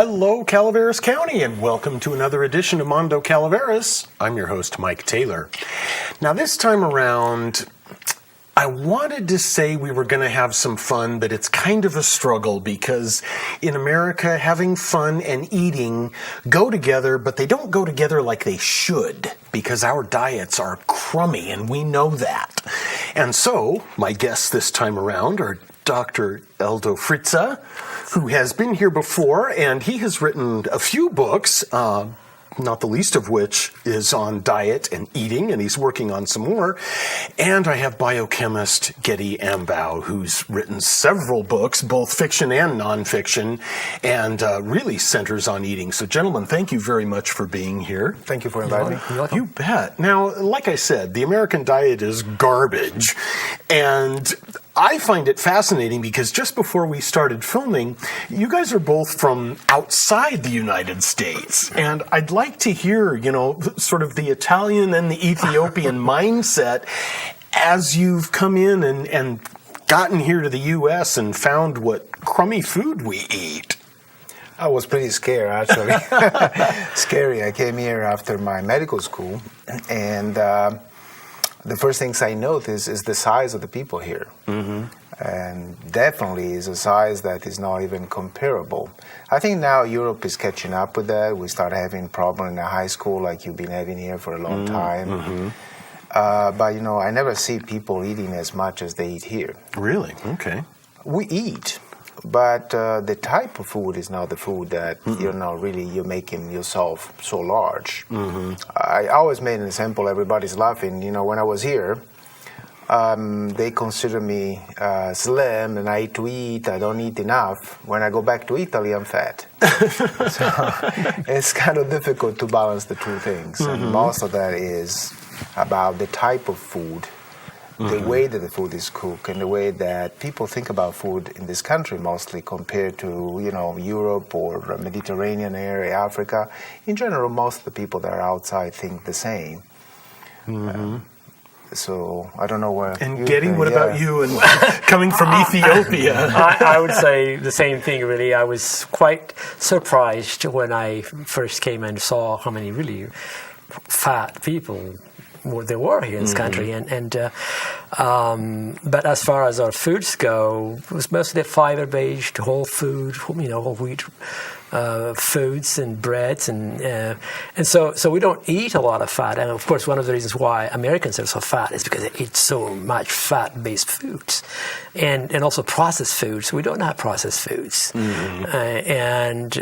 Hello, Calaveras County, and welcome to another edition of Mondo Calaveras. I'm your host, Mike Taylor. Now, this time around, I wanted to say we were going to have some fun, but it's kind of a struggle because in America, having fun and eating go together, but they don't go together like they should because our diets are crummy, and we know that. And so, my guests this time around are Dr. Eldo Frezza, who has been here before, and he has written a few books, not the least of which is on diet and eating, and he's working on some more. And I have biochemist Getty Ambou, who's written several books, both fiction and nonfiction, and really centers on eating. So, gentlemen, thank you very much for being here. Thank you for inviting me. You're welcome. You bet. Now, like I said, the American diet is garbage, and I find it fascinating because just before we started filming, you guys are both from outside the United States. And I'd like to hear, sort of the Italian and the Ethiopian mindset as you've come in and gotten here to the U.S. and found what crummy food we eat. I was pretty scared, actually. Scary. I came here after my medical school, and the first things I noticed is the size of the people here. Mm-hmm. And definitely is a size that is not even comparable. I think now Europe is catching up with that. We start having problems in the high school like you've been having here for a long time. Mm-hmm. But, I never see people eating as much as they eat here. Really? Okay. We eat. But the type of food is not the food that, you're making yourself so large. Mm-hmm. I always made an example, everybody's laughing. When I was here, they consider me slim and I eat to eat, I don't eat enough. When I go back to Italy, I'm fat. So it's kind of difficult to balance the two things. Mm-hmm. And most of that is about the type of food, the way that the food is cooked, and the way that people think about food in this country mostly compared to, Europe or Mediterranean area, Africa. In general, most of the people that are outside think the same. Mm-hmm. So I don't know where. And Getty, what about you? And coming from Ethiopia, I would say the same thing. Really, I was quite surprised when I first came and saw how many really fat people there were here in this country, but as far as our foods go, it was mostly fiber-based, whole food, whole wheat foods and breads, and so we don't eat a lot of fat. And of course, one of the reasons why Americans are so fat is because they eat so much fat-based foods, and also processed foods. We don't have processed foods, and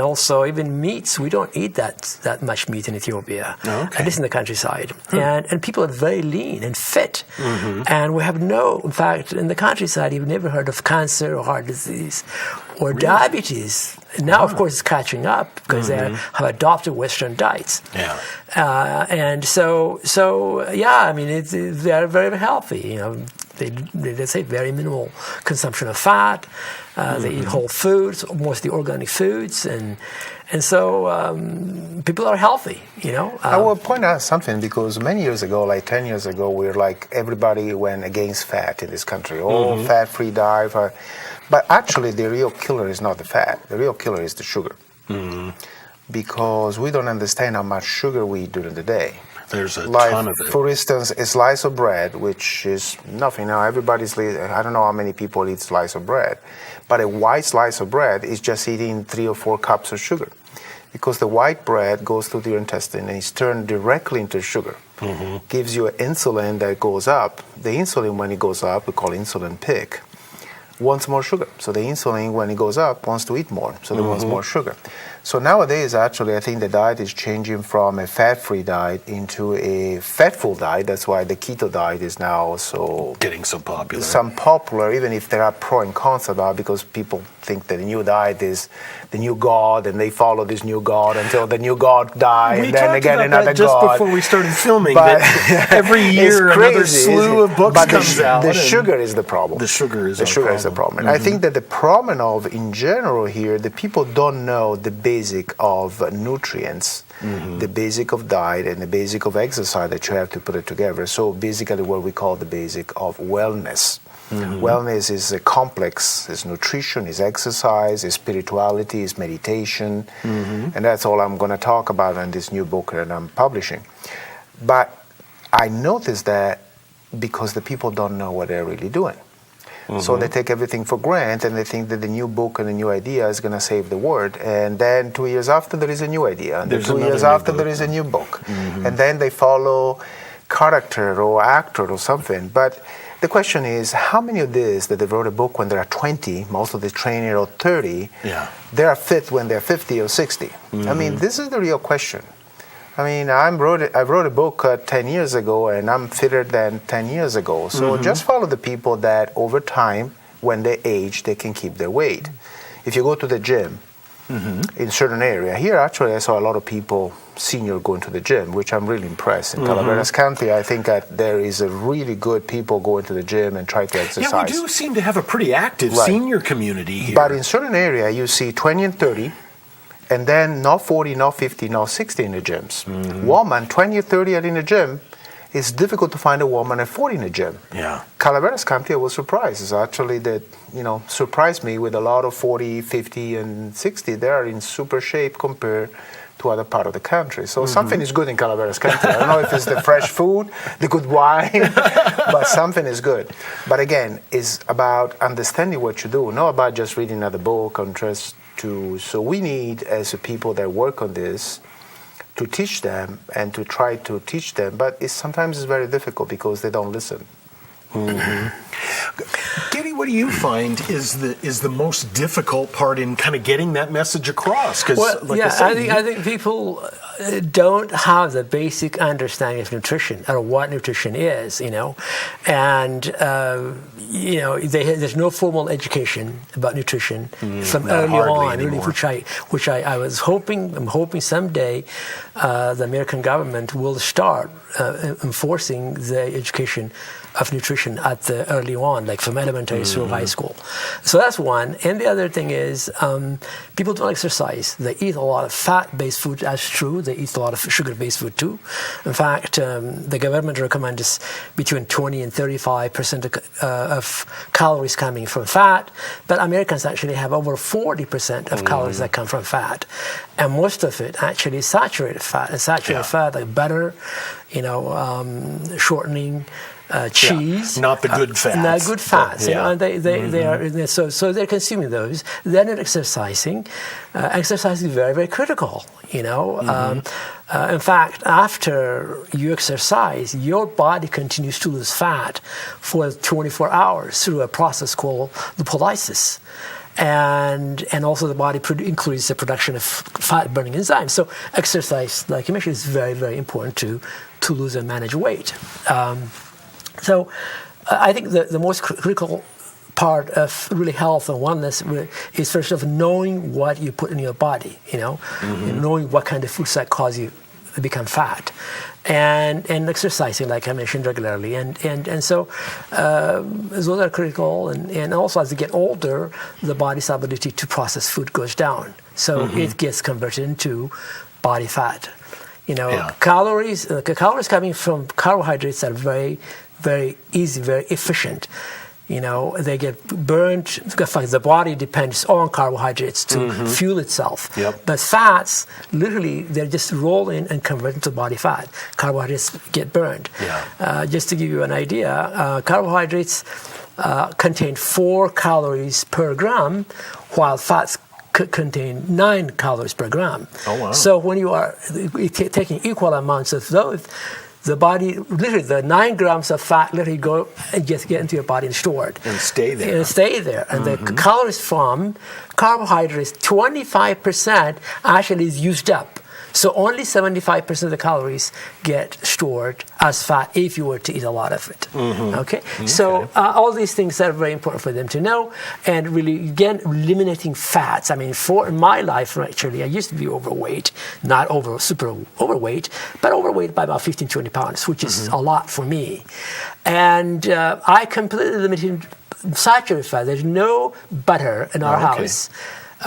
also even meats. We don't eat that much meat in Ethiopia, at least in the countryside. And people are very lean and fit, and we have in fact, in the countryside, you've never heard of cancer or heart disease or diabetes. Now, of course, it's catching up because they have adopted Western diets. Yeah. And so I mean, they are very healthy. They say very minimal consumption of fat. They eat whole foods, mostly organic foods, and so people are healthy. I will point out something because many years ago, like 10 years ago, everybody went against fat in this country. Fat-free diet. But actually, the real killer is not the fat. The real killer is the sugar. Mm-hmm. Because we don't understand how much sugar we eat during the day. There's a ton of it. For instance, a slice of bread, which is nothing. Now, I don't know how many people eat slice of bread. But a white slice of bread is just eating 3 or 4 cups of sugar. Because the white bread goes through your intestine and is turned directly into sugar. Mm-hmm. Gives you insulin that goes up. The insulin, when it goes up, we call insulin peak, wants more sugar. So the insulin, when it goes up, wants to eat more. So it wants more sugar. So nowadays, actually, I think the diet is changing from a fat-free diet into a fat-full diet. That's why the keto diet is now also getting so popular. Even if there are pro and cons about it, because people think that the new diet is the new God, and they follow this new God until the new God dies, and then again another God. Just before we started filming, but every year another slew of books comes out. The sugar is the problem. The sugar is the problem. And I think that the problem in general here, the people don't know the basic of nutrients, the basic of diet, and the basic of exercise that you have to put it together. So basically what we call the basic of wellness. Wellness is a complex. It's nutrition, it's exercise, it's spirituality, it's meditation. And that's all I'm going to talk about in this new book that I'm publishing. But I noticed that because the people don't know what they're really doing. So they take everything for granted, and they think that the new book and the new idea is going to save the world. And then 2 years after, there is a new idea. And then 2 years after, there is a new book. And then they follow character or actor or something. But the question is, how many of these that they wrote a book when they are 20, most of the training or 30, they are fit when they're 50 or 60? I mean, this is the real question. I mean, I wrote a book 10 years ago, and I'm fitter than 10 years ago. So just follow the people that over time, when they age, they can keep their weight. If you go to the gym in certain area, here actually I saw a lot of people, senior, going to the gym, which I'm really impressed. In Calaveras County, I think that there is a really good people going to the gym and try to exercise. Yeah, we do seem to have a pretty active senior community here. But in certain area, you see 20 and 30, and then not 40, not 50, not 60 in the gyms. Woman, 20 or 30 are in the gym. It's difficult to find a woman at 40 in the gym. Yeah. Calaveras County, I was surprised. It's actually that, surprised me with a lot of 40, 50, and 60. They are in super shape compared to other part of the country. So something is good in Calaveras County. I don't know if it's the fresh food, the good wine, but something is good. But again, it's about understanding what you do, not about just reading another book or just so we need, as a people that work on this, to teach them and to try to teach them, but sometimes it's very difficult because they don't listen. Getty, what do you find is the most difficult part in kind of getting that message across? I think people don't have the basic understanding of nutrition or what nutrition is, and there's no formal education about nutrition from early on, really, which I was hoping. I'm hoping someday the American government will start enforcing the education of nutrition at the early on, like from elementary through high school. So that's one. And the other thing is people don't exercise. They eat a lot of fat-based food. That's true. They eat a lot of sugar-based food too. In fact, the government recommends between 20 and 35% of calories coming from fat, but Americans actually have over 40% of calories that come from fat. And most of it actually is saturated fat. And saturated fat, like butter, shortening, cheese, not the good fats. Not good fats. And they are so they're consuming those. They're not exercising. Exercise is very, very critical. In fact, after you exercise, your body continues to lose fat for 24 hours through a process called lipolysis. And also the body increases the production of fat-burning enzymes. So exercise, like you mentioned, is very, very important to lose and manage weight. So I think the most critical part of really health and wellness is first of all knowing what you put in your body, and knowing what kind of foods that cause you to become fat, and exercising, like I mentioned, regularly, and so those are critical, and also as you get older, the body's ability to process food goes down, so it gets converted into body fat. Calories coming from carbohydrates are very, very easy, very efficient. They get burned. In fact, the body depends on carbohydrates to fuel itself. But fats, literally, they just roll in and convert into body fat. Carbohydrates get burned. Just to give you an idea, carbohydrates contain 4 calories per gram, while fats contain 9 calories per gram. Oh, wow. So when you are taking equal amounts of those, the body, literally, the 9 grams of fat literally go and just get into your body and stored. And stay there. And the calories from carbohydrates, 25% actually is used up. So only 75% of the calories get stored as fat if you were to eat a lot of it. Okay? So all these things are very important for them to know. And really, again, eliminating fats. I mean, in my life, actually, I used to be overweight, not super overweight, but overweight by about 15, 20 pounds, which is a lot for me. And I completely limited saturated fat. There's no butter in our house.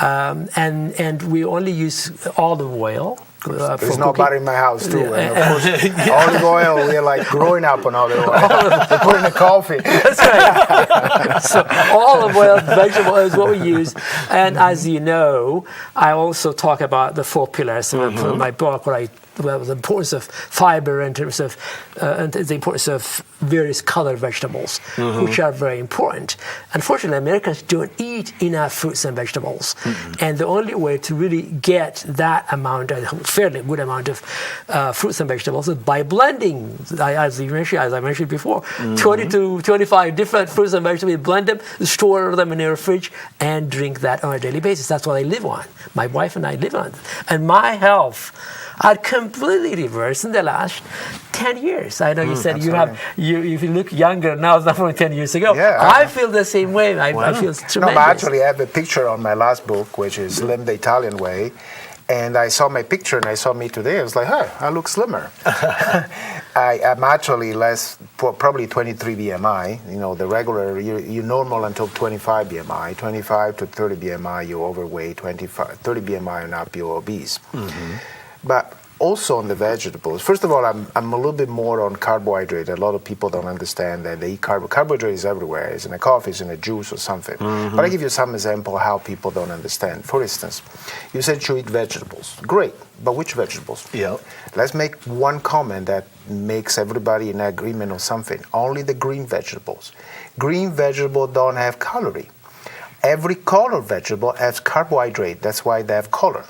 And we only use olive oil. There's no butter in my house too. And of course, olive oil, we're like growing up on olive oil. We put in the coffee. That's right. So olive oil, vegetable oil is what we use. And as you know, I also talk about the 4 pillars in my book, where the importance of fiber in terms of and the importance of various colored vegetables, which are very important. Unfortunately, Americans don't eat enough fruits and vegetables, and the only way to really get that amount, a fairly good amount of fruits and vegetables, is by blending. As I mentioned before, 20 to 25 different fruits and vegetables, blend them, store them in your fridge, and drink that on a daily basis. That's what I live on. My wife and I live on, and my health had completely reversed in the last 10 years. I know you said if you look younger now than from 10 years ago. Yeah, I feel the same way. I feel tremendous. No, but actually I have a picture on my last book, which is Slim the Italian Way. And I saw my picture and I saw me today. I was like, hey, I look slimmer. I'm actually probably 23 BMI. You know, the regular, you're normal until 25 BMI. 25 to 30 BMI, you're overweight. 30 BMI and up, you're obese. But also on the vegetables, first of all, I'm a little bit more on carbohydrate. A lot of people don't understand that they eat carbohydrate is everywhere. It's in a coffee, it's in a juice or something. But I give you some example how people don't understand. For instance, you said you eat vegetables. Great, but which vegetables? Yeah. Let's make one comment that makes everybody in agreement on something. Only the green vegetables. Green vegetables don't have calorie. Every colored vegetable has carbohydrate. That's why they have color.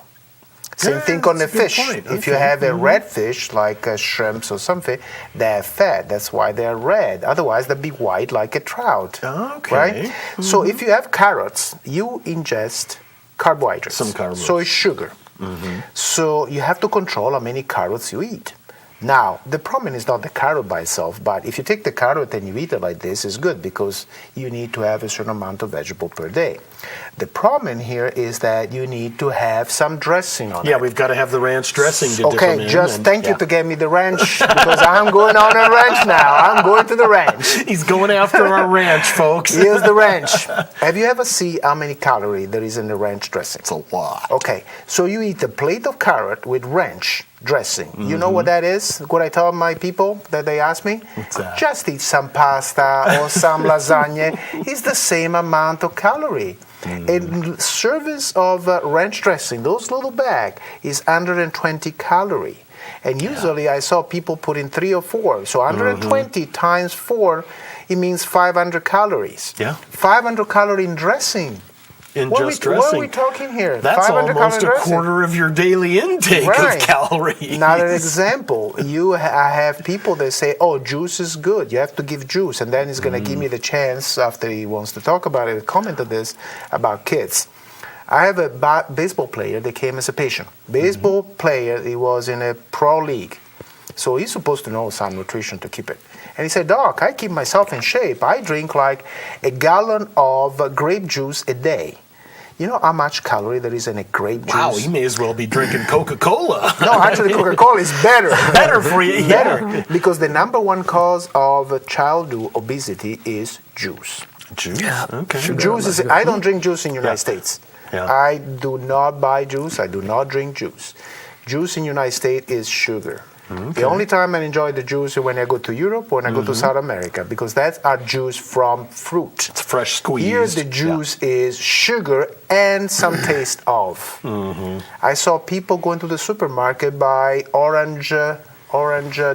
Same thing on the fish. If you have a red fish, like shrimps or something, they have fat. That's why they're red. Otherwise, they'd be white like a trout. Okay. Right? So if you have carrots, you ingest carbohydrates. Some carbohydrates. So it's sugar. So you have to control how many carrots you eat. Now, the problem is not the carrot by itself, but if you take the carrot and you eat it like this, it's good because you need to have a certain amount of vegetable per day. The problem here is that you need to have some dressing on it. Yeah, we've got to have the ranch dressing to dip them in. Okay, thank you to get me the ranch because I'm going on a ranch now. I'm going to the ranch. He's going after our ranch, folks. Here's the ranch. Have you ever seen how many calories there is in the ranch dressing? It's a lot. Okay, so you eat a plate of carrot with ranch dressing. You know what that is? What I tell my people that they ask me? What's that? Just eat some pasta or some lasagna. It's the same amount of calorie. A service of ranch dressing, those little bag, is 120 calorie. And usually I saw people put in 3 or 4. So 120 times 4, it means 500 calories. Yeah. 500 calorie in dressing. In What just are dressing. we talking here? That's 500 almost a dressing. quarter of your daily intake of calories. Another example, I have people that say, oh, juice is good. You have to give juice. And then he's going to give me the chance, after he wants to talk about it, comment on this, about kids. I have a baseball player that came as a patient. Baseball player, he was in a pro league. So he's supposed to know some nutrition to keep it. And he said, Doc, I keep myself in shape. I drink like a gallon of grape juice a day. You know how much calorie there is in a grape juice? Wow, you may as well be drinking Coca-Cola. No, actually Coca-Cola is better. Better for you. Better. Because the number one cause of childhood obesity is juice. Juice? Yeah. Okay. Juice is, I don't drink juice in the United States. Yeah. I do not buy juice. I do not drink juice. Juice in the United States is sugar. The only time I enjoy the juice is when I go to Europe or when I go to South America, because that's our juice from fruit. It's fresh squeezed. Here the juice is sugar and some taste of. I saw people going to the supermarket buy orange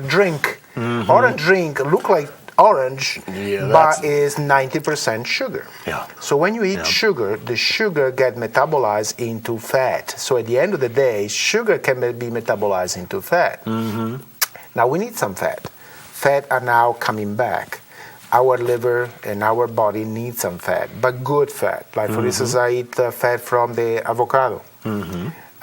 drink. Orange drink look like orange, but is 90% sugar. Yeah. So when you eat sugar, the sugar get metabolized into fat. So at the end of the day, sugar can be metabolized into fat. Now we need some fat. Fat are now coming back. Our liver and our body need some fat, but good fat. Like for instance, I eat fat from the avocado.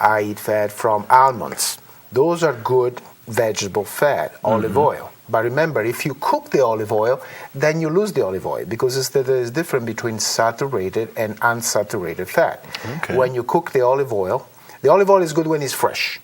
I eat fat from almonds. Those are good vegetable fat, olive oil. But remember, if you cook the olive oil, then you lose the olive oil because there's difference between saturated and unsaturated fat. Okay. When you cook the olive oil is good when it's fresh.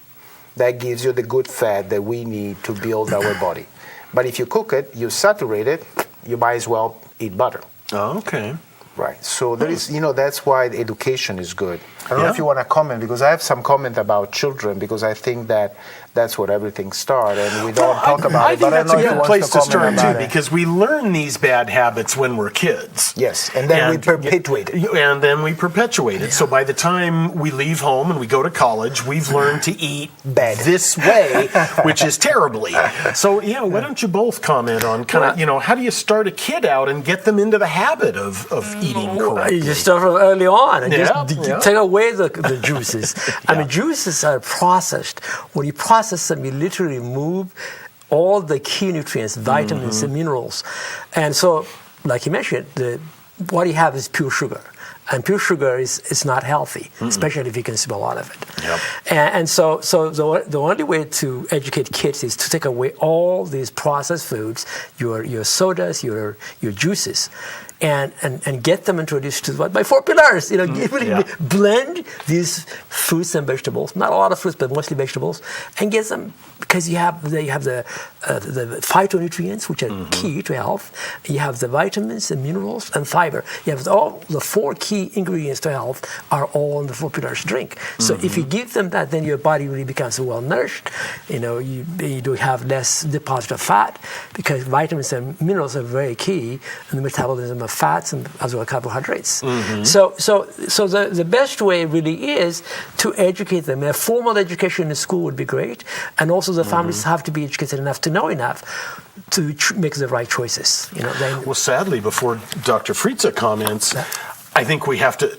That gives you the good fat that we need to build our body. But if you cook it, you saturate it, you might as well eat butter. Oh, okay. Right. So there is, that's why education is good. I don't know if you want to comment, because I have some comment about children, because I think that's what everything started, and we don't talk about it. But I don't know if you want place to start too, about it. because we learn these bad habits when we're kids. Yes, and then we perpetuate it. And then we perpetuate it. So by the time we leave home and we go to college, we've learned to eat Bad. this way, which is terribly. So why don't you both comment on how do you start a kid out and get them into the habit of eating correctly? You just start from early on and Yeah, just take away the juices. I mean, juices are processed. When you process them, you literally remove all the key nutrients, vitamins and minerals. And so, like you mentioned, what you have is pure sugar. And pure sugar is not healthy, especially if you consume a lot of it. Yep. And so the only way to educate kids is to take away all these processed foods, your sodas, your juices, and get them introduced to my 4 pillars. Blend these fruits and vegetables, not a lot of fruits, but mostly vegetables, and get them, because you have the phytonutrients, which are key to health. You have the vitamins and minerals and fiber. You have all the 4 key ingredients to health are all in the 4 pillars drink. So if you give them that, then your body really becomes well nourished. You do have less deposit of fat, because vitamins and minerals are very key in the metabolism of fats and as well as carbohydrates. So the best way really is to educate them. A formal education in school would be great, and also the families have to be educated enough to know enough to make the right choices. Well, sadly, before Dr. Frezza comments, I think we have to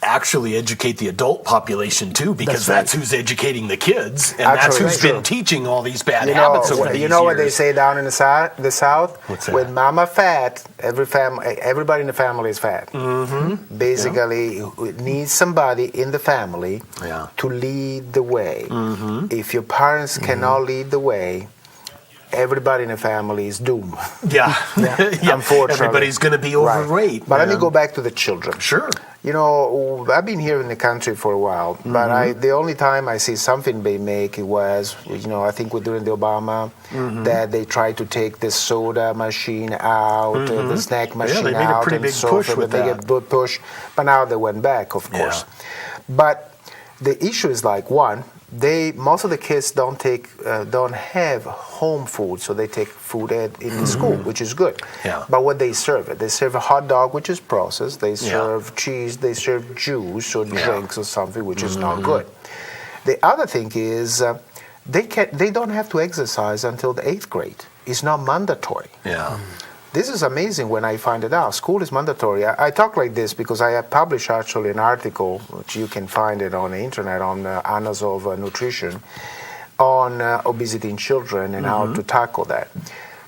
actually educate the adult population too, because that's who's educating the kids, and that's who's been teaching all these bad habits over these years. You know what they say down in the South? What's that? When mama fat, everybody in the family is fat. Basically, it needs somebody in the family to lead the way. If your parents cannot lead the way, everybody in the family is doomed. Unfortunately. Everybody's going to be overweight. But let me go back to the children. Sure. I've been here in the country for a while, but the only time I see something they make was, I think during the Obama, that they tried to take the soda machine out, the snack machine they made out, a pretty big push with that. They made a push, but now they went back, of course. But the issue is most of the kids don't have home food, so they take food in the school, which is good. But what they serve a hot dog, which is processed. They serve cheese. They serve juice or drinks or something, which is not good. The other thing is they don't have to exercise until the 8th grade. It's not mandatory. This is amazing when I find it out. School is mandatory. I talk like this because I have published actually an article, which you can find it on the internet, on Annals of Nutrition, on obesity in children and how to tackle that.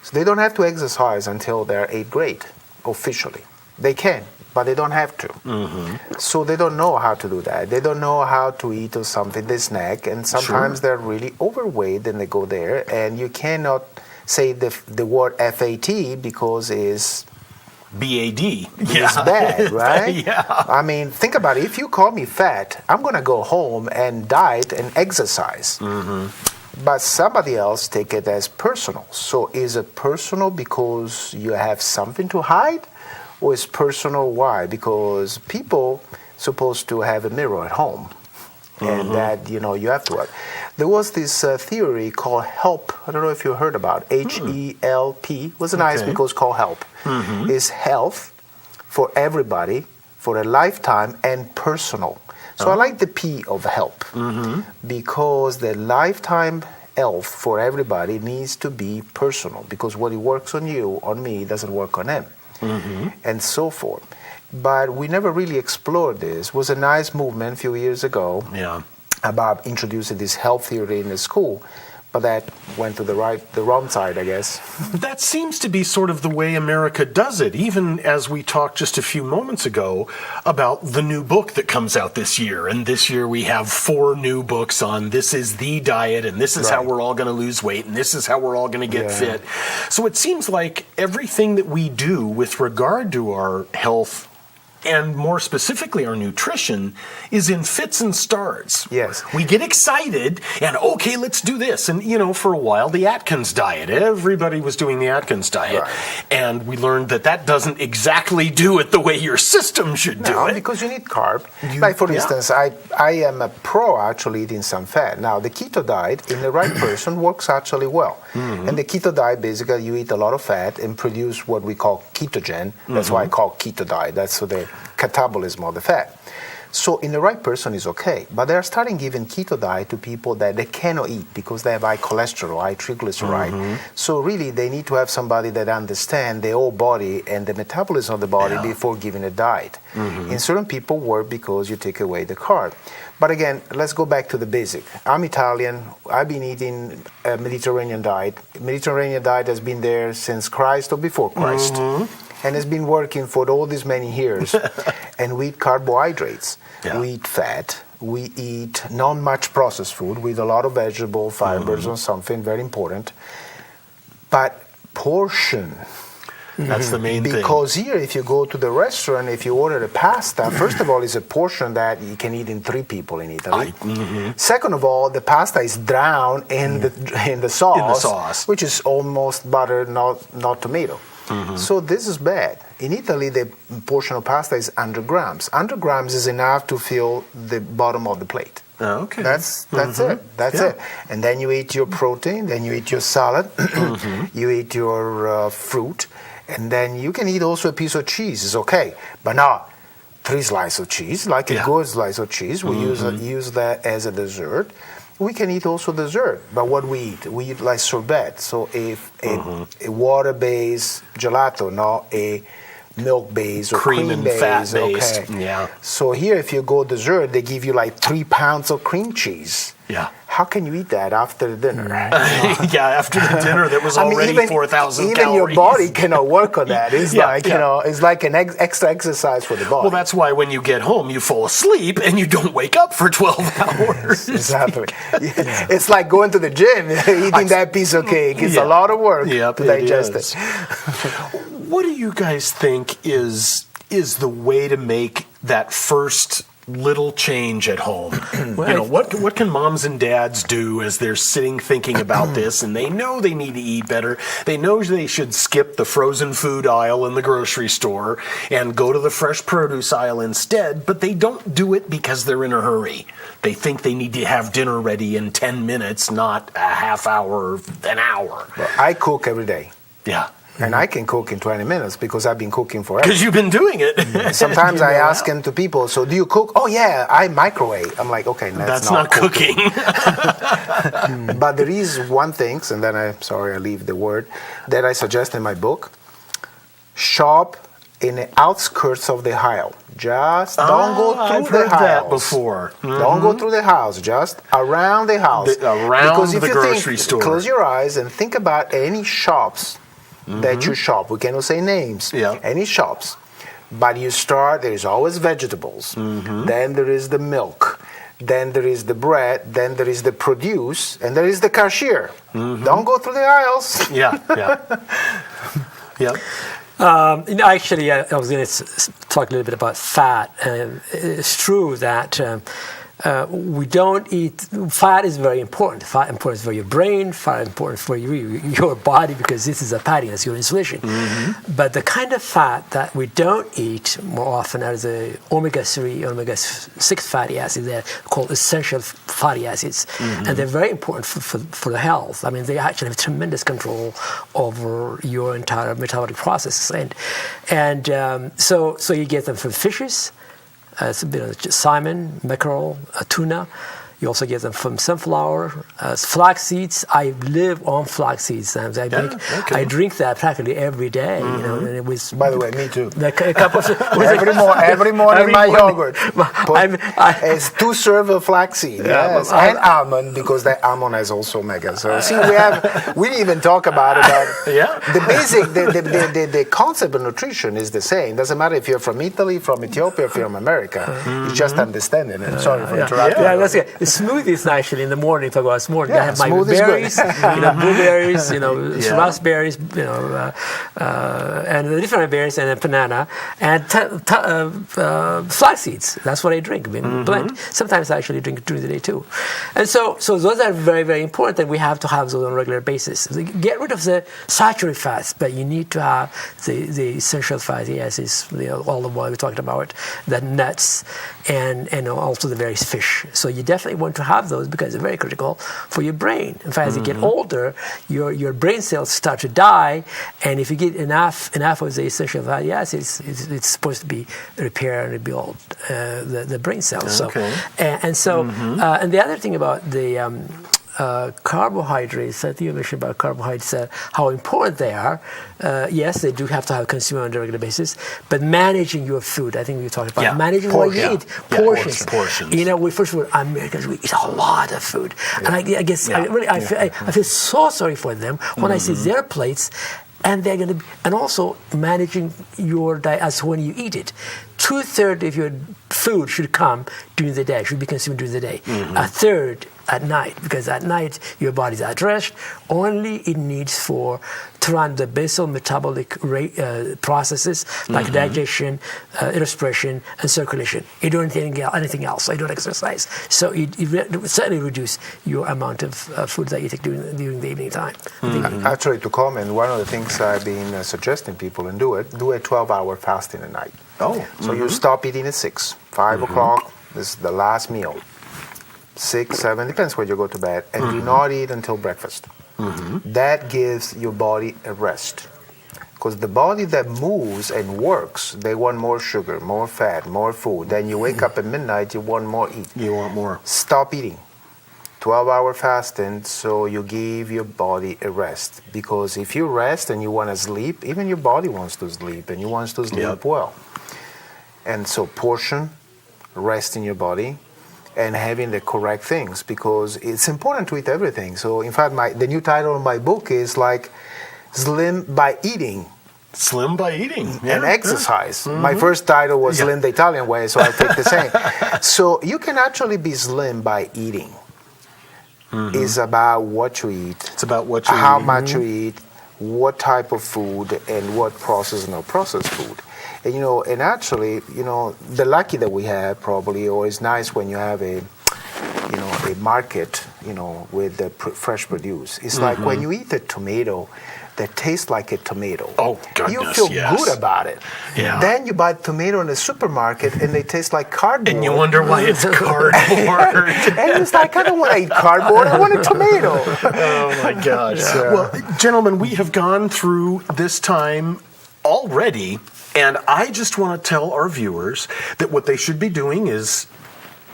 So they don't have to exercise until they're 8th grade, officially. They can, but they don't have to. So they don't know how to do that. They don't know how to eat or something, they snack, and sometimes they're really overweight and they go there, and you cannot say the word FAT because it's BAD. It's bad, right? I mean, think about it. If you call me fat, I'm going to go home and diet and exercise. But somebody else take it as personal. So is it personal because you have something to hide? Or is personal why? Because people supposed to have a mirror at home. And that, you have to work. There was this theory called HELP. I don't know if you heard about it. HELP. It was nice because it's called HELP. It's health for everybody, for a lifetime, and personal. So I like the P of HELP because the lifetime health for everybody needs to be personal, because what it works on you, on me, doesn't work on them, and so forth. But we never really explored this. It was a nice movement a few years ago about introducing this health theory in the school, but that went to the wrong side, I guess. That seems to be sort of the way America does it, even as we talked just a few moments ago about the new book that comes out this year. And this year we have 4 new books on this is the diet, and this is how we're all going to lose weight, and this is how we're all going to get fit. So it seems like everything that we do with regard to our health and more specifically our nutrition, is in fits and starts. Yes. We get excited and, okay, let's do this. And, you know, for a while, the Atkins diet, everybody was doing the Atkins diet. Right. And we learned that doesn't exactly do it the way your system should do No, it. because you need carb. Like, for instance, I am a pro actually eating some fat. Now, the keto diet in the right person works actually well. And the keto diet, basically, you eat a lot of fat and produce what we call ketogen. That's why I call keto diet. That's the catabolism of the fat. So in the right person is okay, but they are starting giving keto diet to people that they cannot eat because they have high cholesterol, high triglyceride. So really they need to have somebody that understands the whole body and the metabolism of the body before giving a diet. In certain people work because you take away the carb. But again, let's go back to the basic. I'm Italian. I've been eating a Mediterranean diet. Mediterranean diet has been there since Christ or before Christ. And has been working for all these many years. And we eat carbohydrates. Yeah. We eat fat. We eat not much processed food with a lot of vegetable fibers or something very important. But portion. That's the main thing. Because here, if you go to the restaurant, if you order a pasta, first of all, it's a portion that you can eat in 3 people in Italy. Second of all, the pasta is drowned in the sauce, which is almost butter, not tomato. So this is bad. In Italy, the portion of pasta is 100 grams. 100 grams is enough to fill the bottom of the plate. Okay. That's it. That's it. And then you eat your protein, then you eat your salad, you eat your fruit, and then you can eat also a piece of cheese. It's okay, but not 3 slices of cheese, like a good slice of cheese. We use that as a dessert. We can eat also dessert, but what we eat like sorbet. So a water-based gelato, not a milk-based or cream and fat-based. Okay. Yeah. So here, if you go dessert, they give you like 3 pounds of cream cheese. Yeah. How can you eat that after dinner? Yeah, after the dinner that was already 4,000 calories. Even your body cannot work on that. It's it's like an extra exercise for the body. Well, that's why when you get home, you fall asleep and you don't wake up for 12 hours. Exactly. It's like going to the gym, eating that piece of cake. It's a lot of work to digest it. What do you guys think is the way to make that first little change at home? What can moms and dads do as they're sitting thinking about this, and they know they need to eat better? They know they should skip the frozen food aisle in the grocery store and go to the fresh produce aisle instead, but they don't do it because they're in a hurry. They think they need to have dinner ready in 10 minutes, not a half hour, an hour. Well, I cook every day. Yeah. And I can cook in 20 minutes because I've been cooking forever. Because you've been doing it. Sometimes I ask them to people, so do you cook? Oh, yeah, I microwave. I'm like, okay, that's not cooking. But there is one thing, and then I leave the word, that I suggest in my book. Shop in the outskirts of the aisle. Just don't go through I've the heard aisles. that before. Don't go through the house, just around the house. Around the grocery store. Close your eyes and think about any shops that you shop. We cannot say names. Yeah. Any shops. But you start, there is always vegetables. Then there is the milk. Then there is the bread. Then there is the produce. And there is the cashier. Don't go through the aisles. Yeah. Actually, I was going to talk a little bit about fat. It's true that we don't eat. Fat is very important. Fat important for your brain. Fat important for your body because this is a fatty, that's your insulation. But the kind of fat that we don't eat more often are the omega-3, omega-6 fatty acids. They're called essential fatty acids, and they're very important for the health. I mean, they actually have tremendous control over your entire metabolic process, and so you get them from fishes. It's a bit of salmon, mackerel, tuna. You also get them from sunflower, flax seeds. I live on flax seeds. I drink that practically every day. And it was. By the way, me too. A cup of every morning my yogurt. It's 2 serves of flaxseed, and almond because that almond has also omega. So see, we didn't even talk about it. The basic, the concept of nutrition is the same. Doesn't matter if you're from Italy, from Ethiopia, if you're from America. It's just understanding it. Sorry for interrupting. Yeah, that's good. The smoothies actually in the morning, if I go out this morning, Yeah, I have my smoothie's berries, blueberries, Yeah. raspberries, and the different berries, and a banana, and flax seeds. That's what I drink. Blend. Sometimes I actually drink during the day too. And so those are very, very important, and we have to have those on a regular basis. Get rid of the saturated fats, but you need to have the essential fatty acids, olive oil we talked about, the nuts, and also the various fish. So you definitely want to have those because they're very critical for your brain. In fact, as you get older, your brain cells start to die, and if you get enough of the essential fatty acids, it's supposed to be repair and rebuild the brain cells. Okay. And the other thing about the carbohydrates, I think you mentioned about carbohydrates, how important they are. Yes, they do have to have consumed on a regular basis, but managing your food, I think we talked about managing what you eat, portions. First of all, Americans, we eat a lot of food, and I guess I feel so sorry for them when I see their plates. And they're going to, and also managing your diet as when you eat it. 2/3 of your food should come during the day, should be consumed during the day. 1/3 at night, because at night your body's at rest. Only it needs to run the basal metabolic processes like digestion, respiration, and circulation. You don't do anything else. You don't exercise. So it certainly reduce your amount of food that you take during the evening time. Actually, to comment, one of the things I've been suggesting people and do a 12-hour fasting at night. Oh. So you stop eating at 6, 5 o'clock. This is the last meal. 6, 7, depends when you go to bed, and do not eat until breakfast. That gives your body a rest. Because the body that moves and works, they want more sugar, more fat, more food. Then you wake up at midnight, you want more eat. You want more. Stop eating. 12-hour fasting, so you give your body a rest. Because if you rest and you want to sleep, even your body wants to sleep, and you want to sleep well. And so portion, rest in your body, and having the correct things, because it's important to eat everything. So in fact, the new title of my book is like Slim by Eating. Slim by eating. And exercise. My first title was Slim the Italian Way, so I take the same. So you can actually be slim by eating. It's about what you eat. It's about what you eat. How much you eat, what type of food, and what processed and not processed food. And, and actually, the lucky that we have probably, or it's nice when you have a market, with the fresh produce. It's like when you eat a tomato that tastes like a tomato. Oh, goodness, you feel good about it. Yeah. Then you buy tomato in the supermarket and they taste like cardboard. And you wonder why it's cardboard. And it's like, I don't want to eat cardboard. I want a tomato. Oh, my gosh. Yeah. Well, gentlemen, we have gone through this time already, and I just want to tell our viewers that what they should be doing is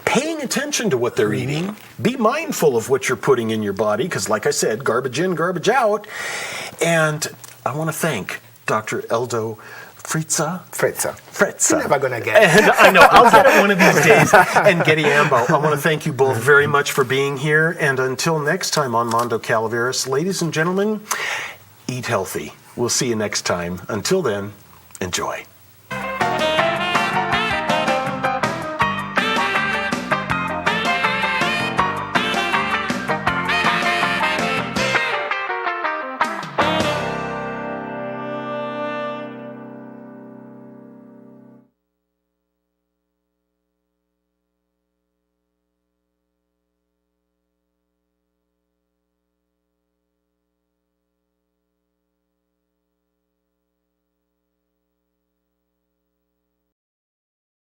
paying attention to what they're eating. Be mindful of what you're putting in your body, because like I said, garbage in, garbage out. And I want to thank Dr. Eldo Frezza. You're never going to get it. And I know, I'll get it one of these days. And Getty Ambou, I want to thank you both very much for being here. And until next time on Mondo Calaveras, ladies and gentlemen, eat healthy. We'll see you next time. Until then, enjoy.